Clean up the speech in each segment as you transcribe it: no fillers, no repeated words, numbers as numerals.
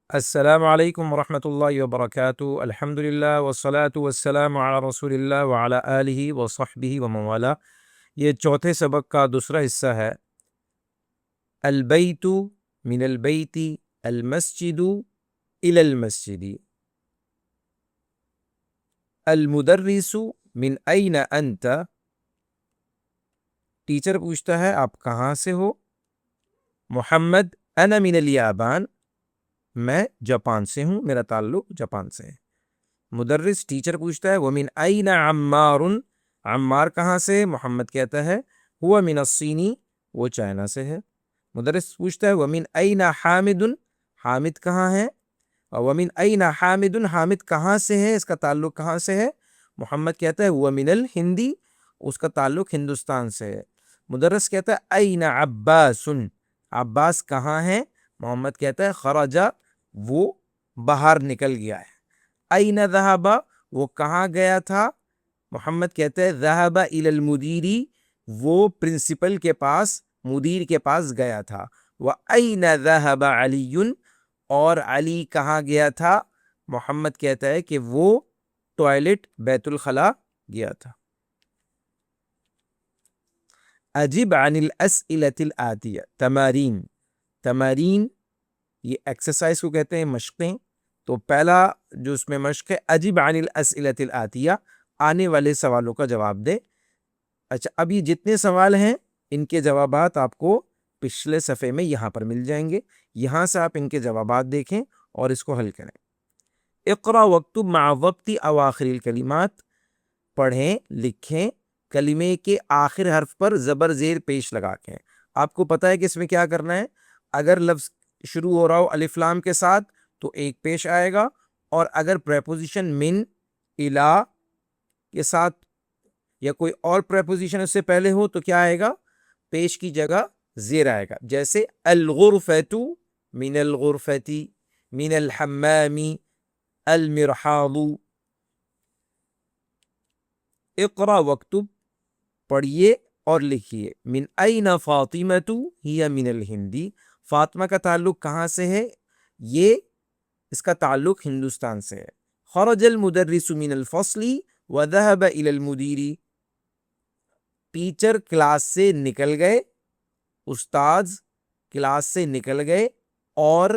السلام علیکم ورحمۃ اللہ وبرکاتہ، الحمد للہ والصلاة والسلام علی رسول اللہ وعلی آلہ وصحبہ ومن والہ۔ یہ چوتھے سبق کا دوسرا حصہ ہے۔ البیت من البیت، المسجد الی المسجد، المدرس من این انت، ٹیچر پوچھتا ہے آپ کہاں سے ہو؟ محمد انا من الیابان، میں جاپان سے ہوں، میرا تعلق جاپان سے ہے۔ مدرس ٹیچر پوچھتا ہے ومن این عمار، عمار کہاں سے؟ محمد کہتا ہے ہوا من الصین، وہ چائنا سے ہے۔ مدرس پوچھتا ہے ومن این حامد، حامد کہاں ہے؟ ومن این حامد، حامد کہاں سے ہے، اس کا تعلق کہاں سے ہے؟ محمد کہتا ہے ہوا من الہندی، اس کا تعلق ہندوستان سے ہے۔ مدرس کہتا ہے این عباس، عباس کہاں ہے؟ محمد کہتا ہے خرجا، وہ باہر نکل گیا ہے۔ این ذہب، وہ کہاں گیا تھا؟ محمد کہتا ہے ذہب الی المدیر، وہ پرنسپل کے پاس، مدیر کے پاس گیا تھا۔ وَأَيْنَ ذَهَبَ عَلِيٌّ، اور علی کہاں گیا تھا؟ محمد کہتا ہے کہ وہ ٹوائلٹ بیت الخلاء گیا تھا۔ اجب عن الاسئلة الآتیہ، تمارین، تمارین یہ ایکسرسائز کو کہتے ہیں، مشقیں۔ تو پہلا جو اس میں مشق ہے اجب عن الاسئلة الآتیہ، آنے والے سوالوں کا جواب دے۔ اچھا، اب یہ جتنے سوال ہیں ان کے جوابات آپ کو پچھلے صفحے میں یہاں پر مل جائیں گے، یہاں سے آپ ان کے جوابات دیکھیں اور اس کو حل کریں۔ اقرا واکتب مع ضبط اواخر الکلمات، پڑھیں لکھیں کلمے کے آخر حرف پر زبر زیر پیش لگا کے۔ آپ کو پتہ ہے کہ اس میں کیا کرنا ہے، اگر لفظ شروع ہو رہا ہو الف لام کے ساتھ تو ایک پیش آئے گا، اور اگر پریپوزیشن من، الا کے ساتھ یا کوئی اور پریپوزیشن اس سے پہلے ہو تو کیا آئے گا؟ پیش کی جگہ زیر آئے گا، جیسے الغرفۃ من الغرفۃ، من الحمام، المرحاض۔ اقرا واکتب، پڑھیے اور لکھیے۔ من این فاطمۃ ہی من الہندی، فاطمہ کا تعلق کہاں سے ہے؟ یہ اس کا تعلق ہندوستان سے ہے۔ خرج المدرس من الفصل وذهب الى المدیر، ٹیچر کلاس سے نکل گئے، استاذ کلاس سے نکل گئے اور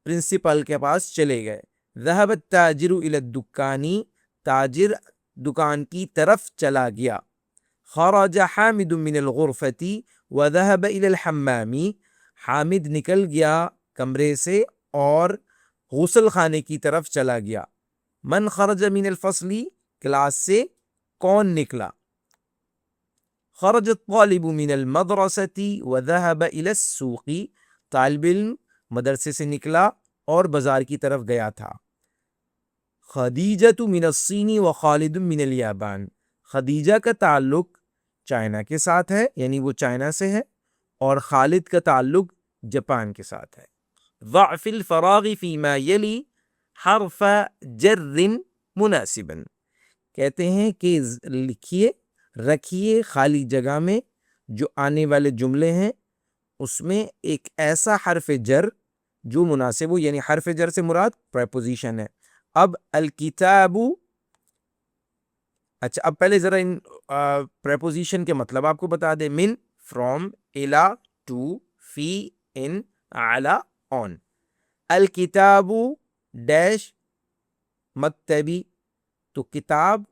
پرنسپل کے پاس چلے گئے۔ ذهب التاجر الى الدکان، تاجر دکان کی طرف چلا گیا۔ خرج حامد من الغرفۃ وذهب الى الحمام، حامد نکل گیا کمرے سے اور غسل خانے کی طرف چلا گیا۔ من خرج من الفصل، کلاس سے کون نکلا؟ خرج الطالب من المدرسۃ وذهب الى السوق، طالب علم مدرسے سے نکلا اور بازار کی طرف گیا تھا۔ خدیجہ من الصین وخالد من الیابان، خدیجہ کا تعلق چائنا کے ساتھ ہے، یعنی وہ چائنا سے ہے، اور خالد کا تعلق جاپان کے ساتھ ہے۔ ضع فی الفراغ فیما یلی حرف جر مناسبا، کہتے ہیں کہ لکھیے، رکھیے خالی جگہ میں جو آنے والے جملے ہیں اس میں ایک ایسا حرف جر جو مناسب ہو، یعنی حرف جر سے مراد پریپوزیشن ہے۔ اب الکتاب، اچھا اب پہلے ذرا ان پریپوزیشن کے مطلب آپ کو بتا دیں۔ من، فرام، الا، ٹو، فی، ان، علی، آن۔ الکتاب ڈیش مکتبی، تو کتاب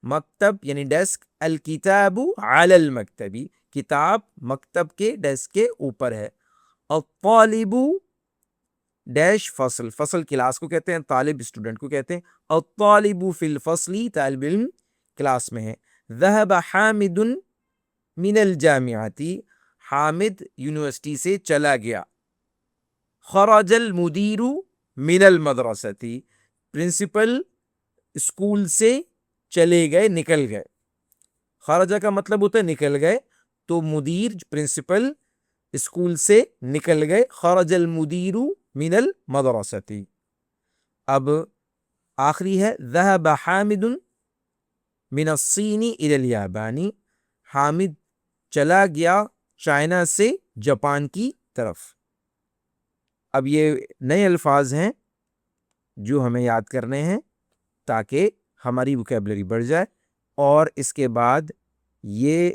مکتب یعنی ڈیسک، الکتاب علی المکتبی، کتاب مکتب کے ڈیسک کے اوپر ہے۔ الطالب ڈیش فصل، فصل کلاس کو کہتے ہیں، طالب اسٹوڈنٹ کو کہتے ہیں۔ الطالب فی الفصل، طالب علم کلاس میں ہے۔ ذهب حامد من الجامعۃ، حامد یونیورسٹی سے چلا گیا۔ خرج المدیر من المدرسۃ، پرنسپل اسکول سے چلے گئے، نکل گئے۔ خرجہ کا مطلب ہوتا ہے نکل گئے، تو مدیر پرنسپل اسکول سے نکل گئے۔ خرج المدیر من المدرسۃ۔ اب آخری ہے ذهب حامد من الصین الی الیابان، حامد چلا گیا چائنا سے جاپان کی طرف۔ اب یہ نئے الفاظ ہیں جو ہمیں یاد کرنے ہیں تاکہ ہماری ووکیبلری بڑھ جائے. اور اس کے بعد یہ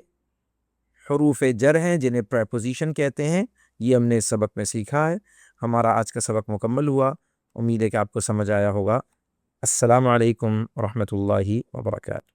حروف جر ہیں جنہیں پریپوزیشن کہتے ہیں. یہ ہم نے اس سبق میں سیکھا ہے. ہمارا آج کا سبق مکمل ہوا. امید ہے کہ آپ کو سمجھ آیا ہوگا. السلام علیکم ورحمۃ اللہ وبرکاتہ.